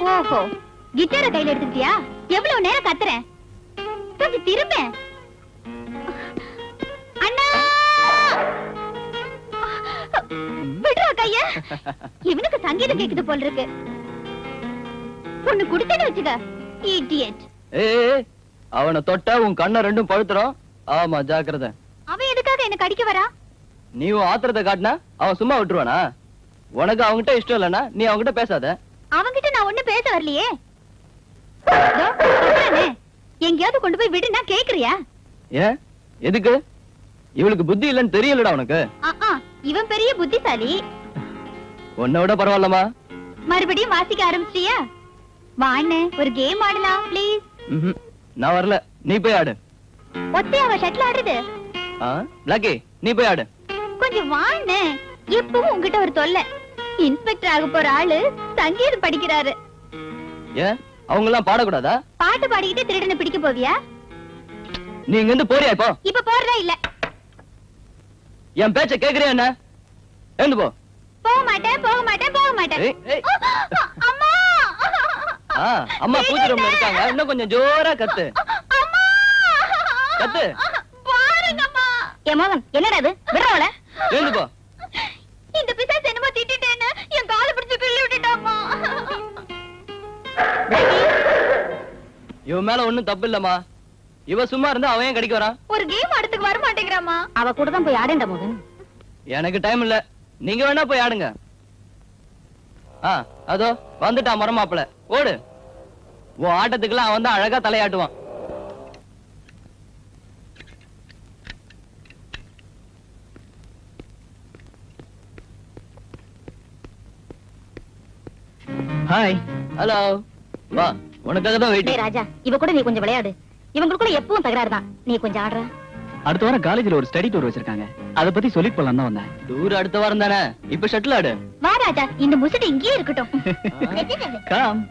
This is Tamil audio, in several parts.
ஓஹோ, கிட்டார கையில எடுத்துட்டியா? எவ்வளவு நேரம் கத்துறேன், கொஞ்சம் திரும்ப. அண்ணா விடுறா கைய. இவனுக்கு சங்கீதம் கேக்குது போல இருக்கு. பொண்ணு குடுத்தேன்னு வச்சுக்க. இடியட். ஏய், அவனை தொட்டா உன் கண்ணை ரெண்டும் பழுத்துறோம். ஆமா, ஜாக்கிரதை. அவன் எதுக்காக என்ன கடிக்க வரா? நீ ஆத்திரத்தை காட்டினா அவன் சும்மா விட்டுருவானா? உனக்கு அவங்கிட்ட இஷ்டம் இல்லைன்னா நீ அவங்கிட்ட பேசாத. அவங்கிட்ட நான் ஒண்ணு பேச வரலையே. எங்கேயாவது கொண்டு போய் விடுனா கேக்குறியா? ஏன், எதுக்கு? இவளுக்கு புத்தி இல்லன்னு தெரியலடா உனக்கு. இவன் பெரிய புத்திசாலி. உன்னை விட பரவாயில்லமா? மறுபடியும் வாசிக்க ஆரம்பிச்சியா? வாண்ணே, ஒரு கேம் ஆடலாம் ப்ளீஸ். நான் வரல, நீ போய் ஆடு. ஒத்தையாவ ஷட்டில் ஆடுறது? லக்கி, நீ போய் ஆடு. கொஞ்சம் வாண்ணே, எப்பவும் உங்ககிட்ட ஒரு தொல்லை. இன்ஸ்பெக்டர் ஆக போற ஆளு சங்கீதம் படிக்கிறாரு. ஏன், அவங்க எல்லாம் பாடக்கூடாதா? பாட்டு பாடிக்கிட்டு திருடனை பிடிக்க போவியா? நீ இங்க இருந்து போறியா? இப்போ இப்ப போறதா இல்ல? என் பேச்ச கேக்குறியா? என்ன எழுந்து போ. போக மாட்டேன், போக மாட்டேன், போக மாட்டேன். அம்மா, அம்மா பூஜை ரூம்ல இருக்காங்க. இன்னும் கொஞ்சம் ஜோரா கத்து. கத்து. பாருங்கம்மா. என் மகன் என்னடா இது? விடுறவள. எழுந்து போ. இந்த பிசாசு என்னமோ திட்டிட்டேன்னு என் காலை பிடிச்சு கிள்ளி விட்டுட்டாம்மா. இவன் மேல ஒண்ணும் தப்பு இல்லம்மா. இவ சும்மா இருந்தா அவன் ஏன் கடிக்க வரான்? ஒரு கேம் ஆடுறதுக்கு வர மாட்டேங்கிறாமா. அவ கூட தான் போய் ஆடேண்டா மகன். எனக்கு டைம் இல்ல, நீங்க வேணா போய் ஆடுங்க. அதோ வந்துட்டா மரமாப்பிள. ஓடு. உன் ஆட்டத்துக்குலாம் அவன் தான் அழகா தலையாட்டுவான். ஹாய். ஹலோ. வா, உனக்காக தான் வெயிட்டிங். ராஜா, இவ கூட நீ கொஞ்சம் விளையாடு. இவங்களுக்குள்ள எப்பவும் தகராறு தான். நீ கொஞ்சம் ஆடுற. அடுத்த வாரம் காலேஜ்ல ஒரு ஸ்டடி டூர் வச்சிருக்காங்க. அத பத்தி சொல்லிட்டு போலாம் தான் வந்தேன். டூர் அடுத்த வாரம் தானே? இப்ப ஷட்டில் ஆடு. வா ராஜா, இந்த முசுடு இங்கேயே இருக்கட்டும். கம்.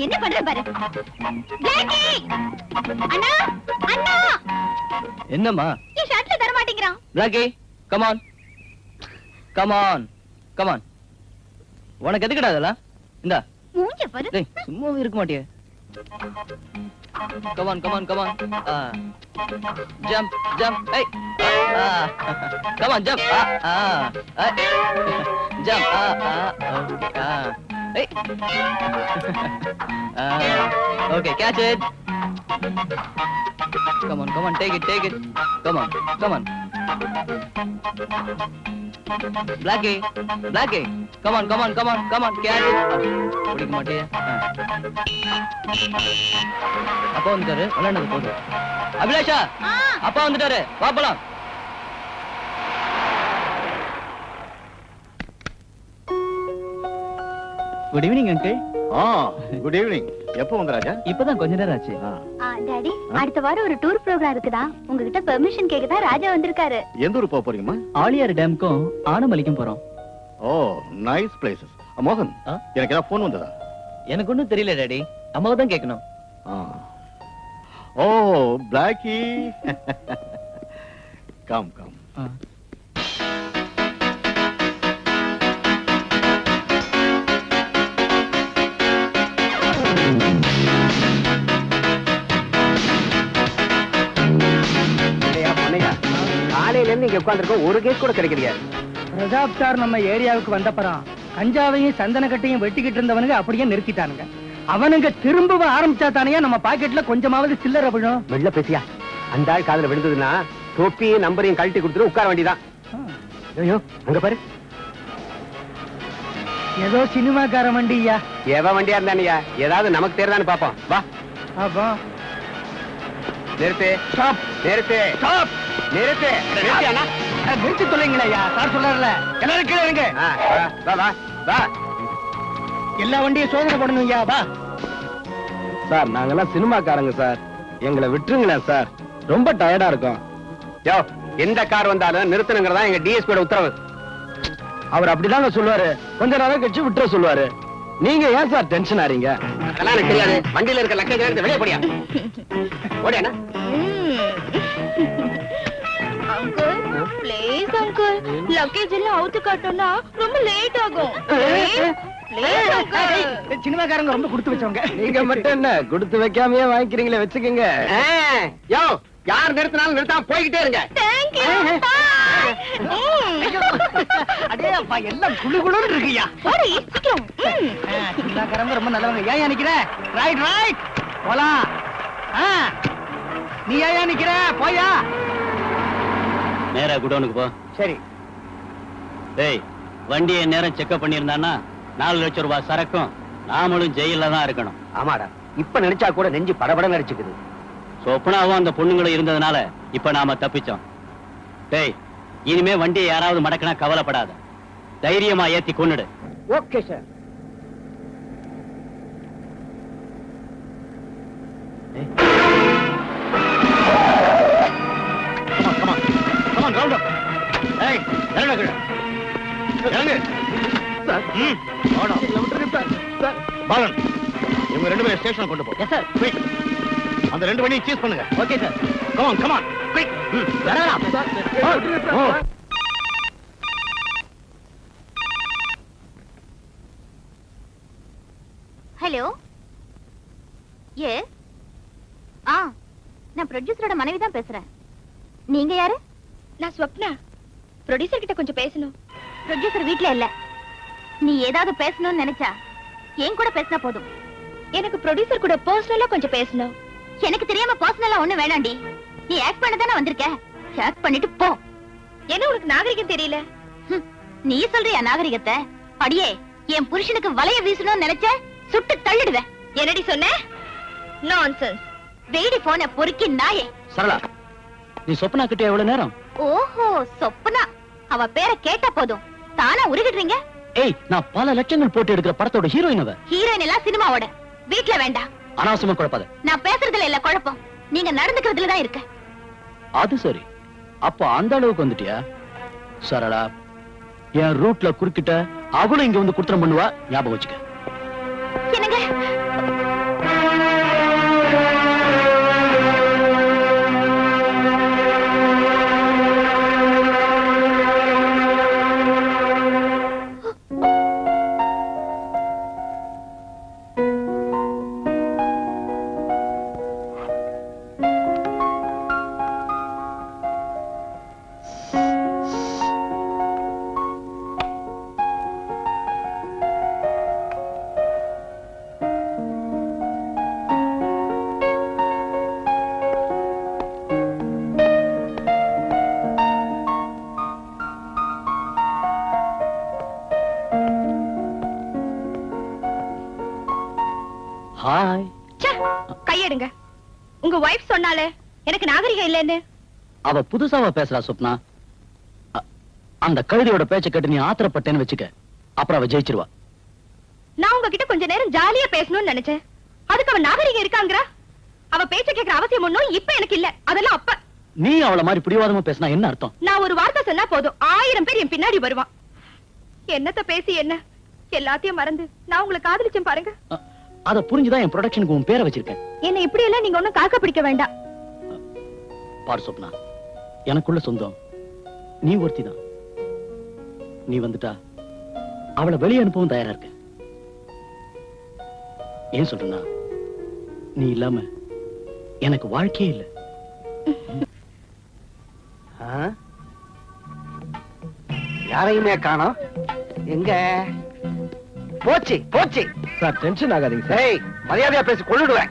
என்ன பண்ற பாரு. என்னம்மா? என் ஷர்ட்ல தர மாட்டேங்கிறான். Blackie, come on. Come on. Come on. உனக்கு எதுக்குடா அதெல்லாம்? இந்தா. மூஞ்ச பாரு. டேய், சும்மாவே இருக்க மாட்டியே. Come on, come on, come on. Jump, jump. Hey. Come on, jump. Jump. Okay. Hey. Okay, catch it. Come on, come on, take it, take it. Come on, come on. Blackie, Blackie. Come on, come on, come on, come on, catch it. பிடிக்க மாட்டியே. அப்பா வந்துட்டாரு, விளையாடுறது போதும். அபிலாஷா, அப்பா வந்துட்டாரு, வா போலாம். Good evening uncle. Good evening. எப்போ வந்த ராஜா? இப்பதான் கொஞ்ச நேரம் ஆச்சு. டாடி, அடுத்த வாரம் ஒரு டூர் ப்ரோகிராம் இருக்குதா? உங்ககிட்ட பெர்மிஷன் கேக்க தான் ராஜா வந்திருக்காரு. எந்த ஊர் போக போறீங்கம்மா? ஆழியார் டேம்க்கும் ஆனமலைக்கும் போறோம். ஓ, நைஸ் பிளேசஸ். மோகன், எனக்கு ஏதாவது போன் வந்ததா? எனக்கு ஒண்ணும் தெரியல டாடி, அம்மாவை தான் கேட்கணும். ஓ, பிளாக்கி. Come come. காலையில இருந்து இங்க உட்கார்ந்திருக்கோம், ஒரு கேஸ் கூட கிடைக்கலையா? பிரதாப் சார் நம்ம ஏரியாவுக்கு வந்தப்பறம் கஞ்சாவையும் சந்தன கட்டையும் வெட்டிக்கிட்டு இருந்தவனுங்க அப்படியே நிறுத்திட்டானுங்க. அவனுங்க திரும்ப ஆரம்பிச்சா தானே நம்ம பாக்கெட்ல கொஞ்சமாவது சில்லறை விழும். வெள்ள பேசியா? அந்த ஆள் காதுல விழுந்ததுன்னா தொப்பியும் நம்பரையும் கழட்டி கொடுத்துட்டு உட்கார வேண்டியதான். ஐயோ அங்க பாரு, ஏதோ சினிமாக்கார வண்டியா. எவன் வண்டியா இருந்தானியா, ஏதாவது நமக்கு தெரியுதான்னு பாப்போம். வா. அப்போ நிறுத்து. நிறுத்து. நிறுத்து. நிறுத்தியாண்ணா? நிறுத்தி சொல்லுங்களா சார் சொல்றாருல. எல்லாரும் கீழே இருங்க. வா வா வா. எல்லா வண்டியும் சோதனை பண்ணணும் ஐயா. வா. சார் நாங்கெல்லாம் சினிமாக்காரங்க சார், எங்களை விட்டுருங்களேன் சார், ரொம்ப டயர்டா இருக்கும். யோ, எந்த கார் வந்தாலும் நிறுத்தணுங்கிறதா எங்க டிஎஸ்பியோட உத்தரவு. அவர் அப்படிதாங்க சொல்லுவாரு, கொஞ்ச நேரம் கழிச்சு விட்டுற சொல்லுவாரு. நீங்க ஏன் சார் டென்ஷன் ஆறீங்க? அதெல்லாம் எனக்கு தெரியாது. வண்டியில இருக்க லக்கேஜ் எடுத்து வெளியே போடியா. ஓடியாண்ணா. அங்கிள் ப்ளீஸ் அங்கிள், லக்கேஜ் எல்லாம் அவுத்து காட்டோம்னா ரொம்ப லேட் ஆகும். Please uncle. சினிமாக்காரங்க ரொம்ப கொடுத்து வச்சவங்க. நீங்க மட்டும் என்ன கொடுத்து வைக்காமயே வாங்கிக்கிறீங்களே, வச்சுக்கோங்க. யோ, யார் நிறுத்தினாலும் நிறுத்தாம போய்கிட்டே இருங்க. Thank you. அடே அப்பா, எல்லாம் குளு குளுன்னு இருக்குயா. போடி சீக்கிரம். சினிமாக்காரங்க ரொம்ப நல்லவங்க. ஏன் நிக்கிற? ரைட் ரைட் போலாம். நீ ஏன் நிக்கிற? போயா. நேரா குடோனுக்கு போ. சரி. டேய், வண்டியை நேரம் செக்அப் பண்ணியிருந்தான்னா 4 லட்சம் ரூபாய் சரக்கும் நாமளும் ஜெயில தான் இருக்கணும். ஆமாடா, இப்ப நினைச்சா கூட நெஞ்சு படபட நடிச்சுக்குது. சொப்னாவும் அந்த பொண்ணுங்களும் இருந்ததுனால இப்ப நாம தப்பிச்சோம். டேய், இனிமே வண்டியை யாராவது மடக்கினா கவலைப்படாத, தைரியமா ஏத்தி கொன்னுடு. Okay sir. பாலன், இவங்க 2 பேரும் ஸ்டேஷன் கொண்டு போ. Yes sir. குயிக், அந்த 2 வண்டியும் சீஸ் பண்ணுங்க. Okay sir. Come on come on quick. வரலாம். ஹலோ. ஏ நான் ப்ரொடியூசரோட மனைவி தான் பேசுறேன். நீங்க யாரு? நான் ஸ்வப்னா. ப்ரொடியூசர் கிட்ட கொஞ்சம் பேசணும். ப்ரொடியூசர் வீட்ல இல்ல. நீ ஏதாவது பேசணும்னு நினைச்சா என் கூட பேசினா போதும். எனக்கு ப்ரொடியூசர் கூட பர்சனலா கொஞ்சம் பேசணும். எனக்கு தெரியாம பர்சனலா ஒண்ணு வேணாண்டி. நீ ஆக்ட் பண்ண தானே வந்திருக்க, ஆக்ட் பண்ணிட்டு போ. என்ன உனக்கு நாகரிகம் தெரியல? நீ சொல்றியா நாகரிகத்தை? அடியே, என் புருஷனுக்கு வலைய வீசணும்னு நினைச்ச சுட்டு தள்ளிடுவேன். என்னடி சொன்ன? நான்சென்ஸ். வெயிடி போன பொறுக்கி நாயே. சரளா, நீ சொப்னா கிட்ட எவ்வளவு நேரம்? ஓஹோ, சொப்பனா. அவ பேரை கேட்டா போதும் தானா உருகிடுறீங்க. ஏய், நான் பல லட்சங்கள் போட்டு எடுக்கிற படத்தோட ஹீரோயின் அவ. ஹீரோயின் எல்லாம் சினிமாவோட வீட்ல வேண்டாம். அனாவசியமா குழப்பாத. நான் பேசுறதுல இல்ல குழப்பம், நீங்க நடந்துக்கிறதுல தான் இருக்கு. அது சரி, அப்ப அந்த அளவுக்கு வந்துட்டியா? சரளா, என் ரூட்ல குறுக்கிட்ட அவளும் இங்க வந்து குற்றம் பண்ணுவா, ஞாபகம் வச்சுக்க. என்னங்க? ஹாய். கையெடுங்க. உங்க வைஃப் சொன்னாலே எனக்கு நாகரிகம் இல்லைன்னு. அவ புதுசாவா பேசுறா சொப்னா. அந்த கழுதையோட பேச்ச கேட்டு நீ ஆத்திரப்பட்டேன்னு வச்சுக்க, அப்புறம் அவ ஜெயிச்சிருவா. நான் உங்ககிட்ட கொஞ்ச நேரம் ஜாலியா பேசணும்னு நினைச்சேன். அதுக்கு அவ நாகரிகம் இருக்காங்கறா. அவ பேச்ச கேக்குற அவசியம் ஒண்ணும் இப்ப எனக்கு இல்ல. அதெல்லாம் அப்ப. நீ அவள மாதிரி பிடிவாதமா பேசினா என்ன அர்த்தம்? நான் ஒரு வார்த்தை சொன்னா போதும் 1000 பேர் என் பின்னாடி வருவான். என்னத்த பேசி என்ன, எல்லாத்தையும் மறந்து நான் உங்களை காதலிச்சேன் பாருங்க. அத புரிஞ்சுதான் என் ப்ரொடக்ஷனுக்கு உன் பேரை வச்சிருக்கேன். என்ன இப்படி எல்லாம் நீங்க ஒண்ணும் காக்க பிடிக்க வேண்டாம். பாரு சொப்னா, எனக்குள்ள சொந்தம் நீ ஒருத்திதான். நீ வந்துட்டா அவளை வெளியே அனுப்பவும் தயாரா இருக்க. ஏன் சொல்றேன்னா, நீ இல்லாம எனக்கு வாழ்க்கையே இல்ல. யாரையுமே காணோம். எங்க போச்சு போச்சு? சார் டென்ஷன் ஆகாதீங்க சார். ஏய், மரியாதையா பேசி கொள்ளுடுவேன்.